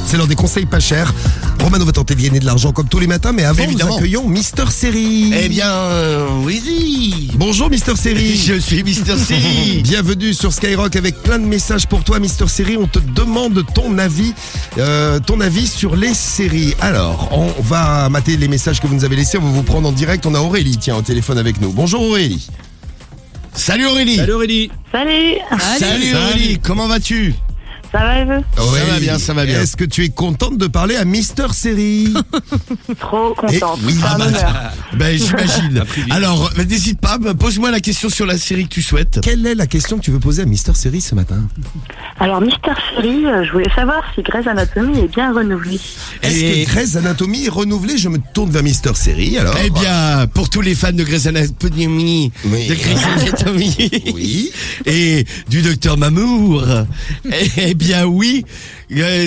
C'est l'heure des conseils pas chers. Romano va tenter de gagner de l'argent comme tous les matins, mais avant, Évidemment. nous accueillons Mister Série. Eh bien, oui. Bonjour Mister Série. Je suis Mister C. Bienvenue sur Skyrock avec plein de messages pour toi, Mister Série. On te demande ton avis sur les séries. Alors, on va mater les messages que vous nous avez laissés. On va vous prendre en direct. On a Aurélie, tiens, au téléphone avec nous. Bonjour Aurélie. Salut Aurélie. Salut Aurélie. Salut, Salut Aurélie. Comment vas-tu? ça va et vous? Aurélie, ça va bien. Est-ce que tu es contente de parler à Mister Série? Trop contente, oui, c'est un honneur. Ben j'imagine. Alors, n'hésite pas, pose-moi la question sur la série que tu souhaites. Quelle est la question que tu veux poser à Mister Série ce matin? Alors, Mister Série, je voulais savoir si Grey's Anatomy est bien renouvelée. Est-ce que Grey's Anatomy est renouvelée? Je me tourne vers Mister Série, alors. Eh bien, pour tous les fans de Grey's Anatomy, Oui. de Grey's Anatomy Oui. et du Docteur Mamour, eh bien oui,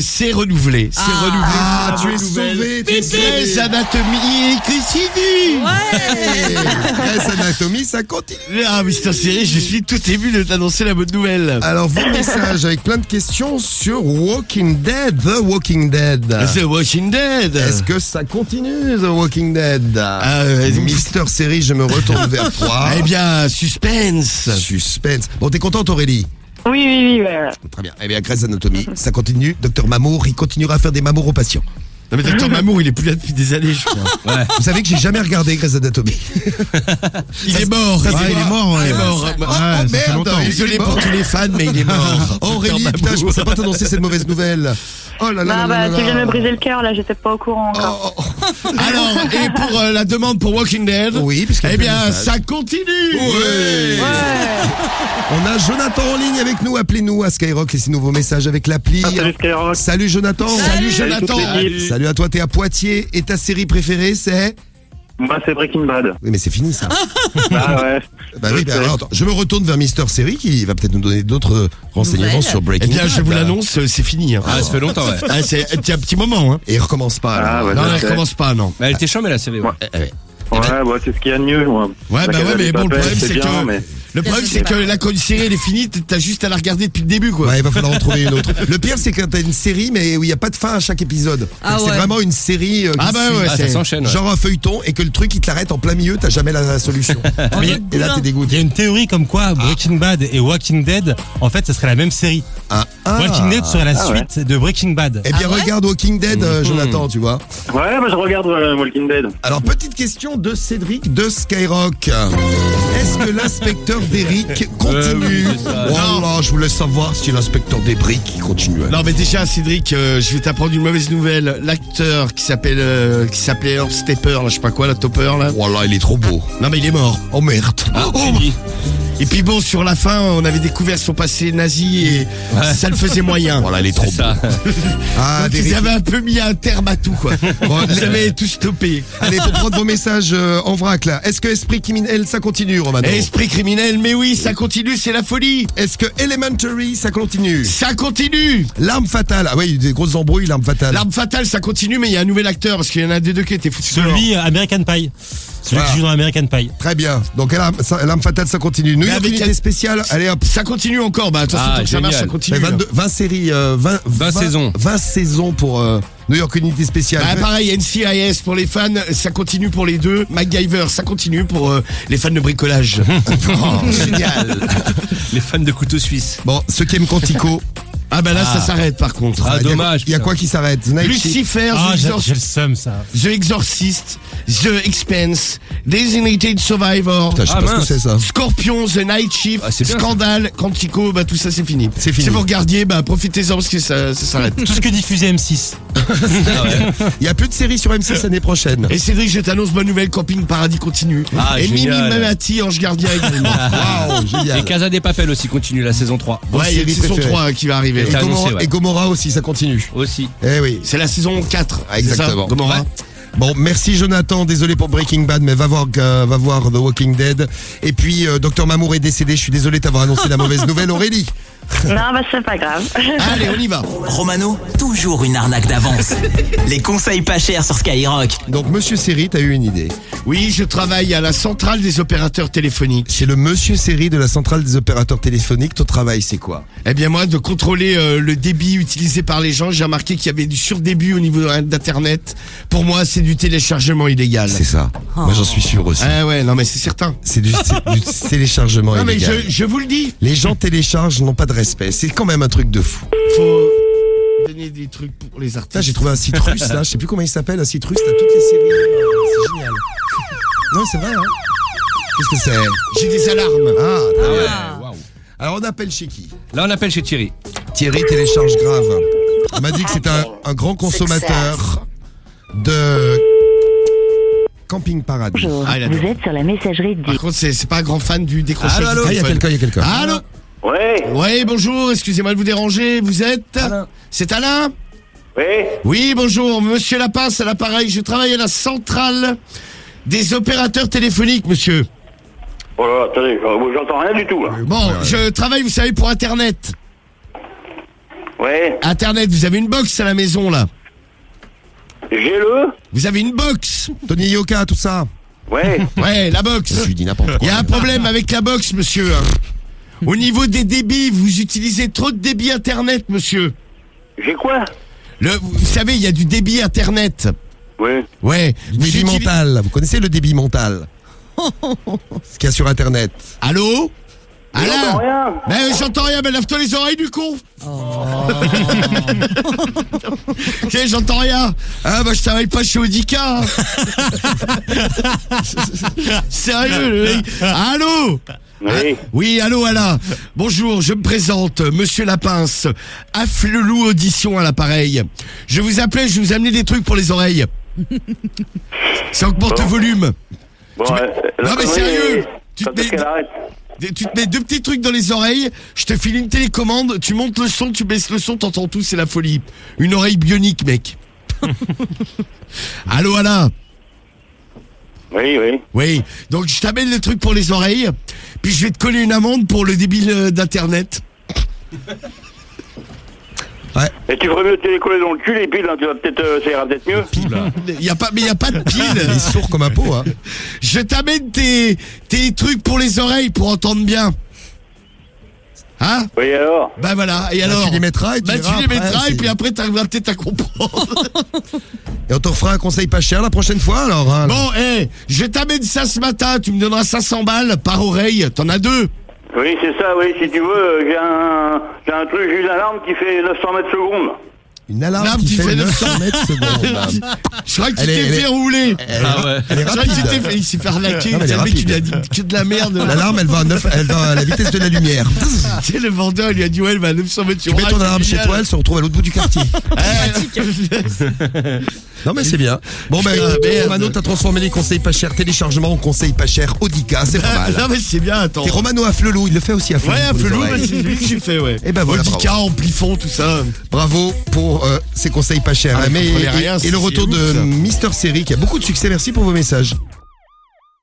c'est renouvelé. C'est renouvelé. Ah, c'est tu es renouvelé. sauvé, tu es sauvé. Grey's Anatomy continue. Grey's Anatomy, ça continue. Ah, Mister Série, je suis tout ému de t'annoncer la bonne nouvelle. Alors, vos messages avec plein de questions sur Walking Dead, The Walking Dead. The Walking Dead. Est-ce que ça continue, The Walking Dead? Vas-y. Mister Série, je me retourne vers toi. Eh bien, suspense. Suspense. Bon, t'es contente, Aurélie? Oui. Très bien. Eh bien, Grey's Anatomy, ça continue. Docteur Mamour, il continuera à faire des mamours aux patients. Non mais Docteur Mamour, il est plus là depuis des années, je crois. Ouais. Vous savez que j'ai jamais regardé Grey's Anatomy. Il est mort. ça, Il c'est est mort. mort. Il est mort. Oh, merde. Désolé pour tous les fans, mais il est mort. Aurélie, Docteur putain, je Mamour. pensais pas t'annoncer cette mauvaise nouvelle. Oh là là là Non, là bah, là tu viens de là. me briser le cœur, là, j'étais pas au courant encore. Oh, oh, oh. Alors, et pour la demande pour Walking Dead, Oui, puisqu'il y a eh plein de bien, messages. ça continue. Ouais. Ouais. On a Jonathan en ligne avec nous. Appelez-nous à Skyrock, laissez-nous vos messages avec l'appli. Salut Skyrock. Salut Jonathan. Salut Jonathan. Salut à toi, t'es à Poitiers et ta série préférée c'est? Moi c'est Breaking Bad. Oui mais c'est fini ça. Ah ouais. Bah oui, bah, alors, attends, je me retourne vers Mister Série qui va peut-être nous donner d'autres renseignements Nouvelles. sur Eh Breaking bien, Bad. je vous l'annonce, c'est fini. Hein. Ah, ça fait longtemps, ouais. Ah, c'est un petit moment. Hein. Et il recommence pas. Ah alors. ouais. Non, je elle sais. recommence pas, non. Elle était chambée la série, ouais. Ouais, c'est ce qu'il y a de mieux. Moi. Ouais, La bah Casa ouais, mais de bon, le Papel, problème, c'est bien, que. mais- Le problème, c'est que là, quand une série elle est finie, t'as juste à la regarder depuis le début, quoi. Ouais, il va falloir en trouver une autre. Le pire, c'est quand t'as une série, mais où il n'y a pas de fin à chaque épisode. Ah Donc, c'est ouais. vraiment une série qui Ah bah suit. ouais, Ah, ça s'enchaîne. Ouais. Genre un feuilleton et que le truc il te l'arrête en plein milieu, t'as jamais la solution. Et là t'es Il Il dégoûté. y a une théorie comme quoi Breaking Bad et Walking Dead, en fait, ça serait la même série. Ah. Walking Dead serait la suite de Breaking Bad. Eh bien Ah ouais regarde Walking Dead, Jonathan, tu vois. Ouais, moi je regarde Walking Dead. Alors petite question de Cédric de Skyrock. Est-ce que l'inspecteur d'Eric continue? oui, c'est ça. Oh là, je voulais savoir si l'inspecteur d'Eric continue. Non mais déjà Cédric, je vais t'apprendre une mauvaise nouvelle. L'acteur qui s'appelait Stepper, là, je sais pas quoi, la Topper là. Oh là, il est trop beau. Non mais il est mort. Oh merde. Ah, fini. Et puis bon, sur la fin, on avait découvert son passé nazi et ça le faisait moyen. Voilà, il est trop C'est beau. ça. Ah, Donc, ils d'Eric. avaient un peu mis un terme à tout, quoi. Ils avaient tout stoppé. Allez, pour prendre vos messages en vrac là. Est-ce que Esprit criminel ça continue, Romano? Esprit criminel, mais oui, ça continue, c'est la folie. Est-ce que Elementary ça continue? Ça continue. L'arme fatale. Ah oui, des grosses embrouilles, l'arme fatale. L'arme fatale, ça continue, mais il y a un nouvel acteur parce qu'il y en a des deux qui étaient foutus dehors. Celui American Pie. Celui Voilà. qui joue dans American Pie. Très bien. Donc l'arme fatale ça continue. New Mais York avec unité quel- spéciale. Allez hop. Ça continue encore, bah attention, Ah, tant que ça marche, ça génial. continue. Mais là. 20 séries, 20 saisons. 20 saisons pour New York Unité Spéciale. Bah pareil, NCIS pour les fans, ça continue pour les deux. MacGyver, ça continue pour les fans de bricolage. Oh, génial. Les fans de couteaux suisses. Bon, ceux qui aiment Quantico, Ah bah là, ça s'arrête par contre. Ah, il y a- dommage. Il y a putain. quoi qui s'arrête? The Night Shift. Lucifer, Ah, j'ai The le seum, ça. Exorcist, The Expanse, Designated Survivor, Putain, je sais Ah, pas ce que mince. c'est ça. Scorpion, The Night Shift, Ah, c'est bien, Scandale, Quantico, bah tout ça c'est fini. C'est fini. Si vous regardiez, bah profitez-en parce que ça s'arrête. Tout ce que diffusait M6. Il y a plus de séries sur M6 l'année prochaine. Et Cédric, je t'annonce bonne nouvelle, Camping Paradis continue. Ah, et Mimi génial. Mamati, Ange Gardien également. Waouh, Et génial. Casa des Papel aussi continue la saison 3. Ouais, il y a une série saison préférée. 3 qui va arriver. Et T'as annoncé, Gomorrah, ouais. et Gomorrah aussi, ça continue. Aussi. Eh oui. C'est la saison 4. Ah, exactement. C'est ça, Gomorrah. Ouais. Bon, merci Jonathan, désolé pour Breaking Bad, mais va voir The Walking Dead. Et puis, Dr Mamour est décédé, je suis désolé de t'avoir annoncé la mauvaise nouvelle, Aurélie. Non, bah c'est pas grave. Allez, on y va. Romano, toujours une arnaque d'avance. Les conseils pas chers sur Skyrock. Donc, monsieur Seri, t'as eu une idée. Oui, je travaille à la centrale des opérateurs téléphoniques. Chez le monsieur Seri de la centrale des opérateurs téléphoniques, ton travail, c'est quoi? Eh bien moi, de contrôler le débit utilisé par les gens, j'ai remarqué qu'il y avait du surdébit au niveau d'Internet. Pour moi, c'est du téléchargement illégal. C'est ça. Moi, j'en suis sûr aussi. Ah ouais, non mais c'est certain. C'est du téléchargement Non mais illégal. je vous le dis, Les gens téléchargent, n'ont pas de respect. C'est quand même un truc de fou. faut donner des trucs pour les artistes. Là, j'ai trouvé un site russe, là. Je sais plus comment il s'appelle. Un site russe, t'as toutes les séries. C'est génial. Non, c'est vrai, hein. Qu'est-ce que c'est? J'ai des alarmes. Ah, très bien. Waouh. Alors, on appelle chez qui? Là, on appelle chez Thierry. Thierry télécharge grave. Il m'a dit que c'est un grand consommateur de Camping Paradis. Bonjour, Ah, il a vous dit. êtes sur la messagerie Par du... contre, c'est pas un grand fan du décrochage Allô, du Ah, il y a téléphone. quelqu'un, il y a quelqu'un. Allô. Ouais, Ouais, bonjour, excusez-moi de vous déranger, vous êtes Alain. C'est Alain? ouais. Oui, bonjour, monsieur Lapince à l'appareil, je travaille à la centrale des opérateurs téléphoniques, monsieur. Oh là, attendez, j'entends rien du tout là. Bon, je travaille, vous savez, pour Internet. Ouais, Internet, vous avez une box à la maison, là. j'ai le. Vous avez une box. Tony Yoka, tout ça. Ouais, Ouais, la box. Je lui dis n'importe Il quoi. y a un problème avec la box, monsieur. hein. Au niveau des débits, vous utilisez trop de débit Internet, monsieur. j'ai quoi? Vous savez, il y a du débit Internet. Ouais. Ouais. Du vous débit utilisez- mental. Vous connaissez le débit mental? Ce qu'il y a sur Internet. Allô? J'entends Alain? rien. Mais j'entends rien, mais lave-toi les oreilles du con. Ok, j'entends rien. Ah bah je travaille pas chez Audica. hein. Sérieux, le mec. Allô? Oui. Oui, allô Alain. Bonjour, je me présente, monsieur Lapince. Afflelou Audition à l'appareil. Je vous appelais, je vous ai amené des trucs pour les oreilles. Ça augmente le volume. Bon, Tu mets- la Non, mais connerie, sérieux, tu quand te est-ce mets- qu'elle arrête? Tu te mets deux petits trucs dans les oreilles, je te file une télécommande, tu montes le son, tu baisses le son, t'entends tout, c'est la folie. Une oreille bionique, mec. Allô Alain? Oui, oui. Oui, donc je t'amène le truc pour les oreilles, puis je vais te coller une amende pour le débit d'Internet. Et tu ferais mieux de te les coller dans le cul, les piles, hein, tu vas peut-être, ça ira peut-être mieux. Il y a pas de pile. Il est sourd comme un pot, hein. Je t'amène tes trucs pour les oreilles pour entendre bien. Hein? Oui, alors? Bah voilà, et alors? tu les mettras et tu Bah verras tu les après, mettras et c'est- puis après t'arriveras peut-être à comprendre. Et on te fera un conseil pas cher la prochaine fois, alors, hein. Bon, je t'amène ça ce matin, tu me donneras 500 balles par oreille, t'en as deux. Oui, c'est ça, oui. Si tu veux, j'ai un truc, j'ai une alarme qui fait 900 mètres secondes. Une alarme L'arme qui qui fait fait 900 mètres secondes. Je crois que tu Elle est- t'es elle fait est- rouler. Ah ouais. Elle est Je crois que tu t'es rapide. fait, il s'est fait arnaquer. Non, mais elle est Le mec, il rapide. lui a dit que de la merde. L'alarme, elle va à la vitesse de la lumière. Tu sais, le vendeur, il lui a dit, ouais, elle va à 900 mètres. Tu mets ton alarme chez toi, elle se retrouve à l'autre bout du quartier. Non, mais c'est bien. Bon, ben, Ah, merde. Romano, t'as transformé les conseils pas chers téléchargement en conseils pas chers Audica, c'est pas mal. Non, mais c'est bien, attends. Et Romano à Flelou, il le fait aussi à Flelou. Ouais, un pour les peu lourd, oreilles. mais c'est lui que j'ai fait, ouais. Eh ben voilà, Audica, amplifon, tout ça. Bravo pour ces conseils pas chers. Ah, Mais, vous comprenez rien, et le c'est retour ouf, de ça. Mister Seri qui a beaucoup de succès. Merci pour vos messages.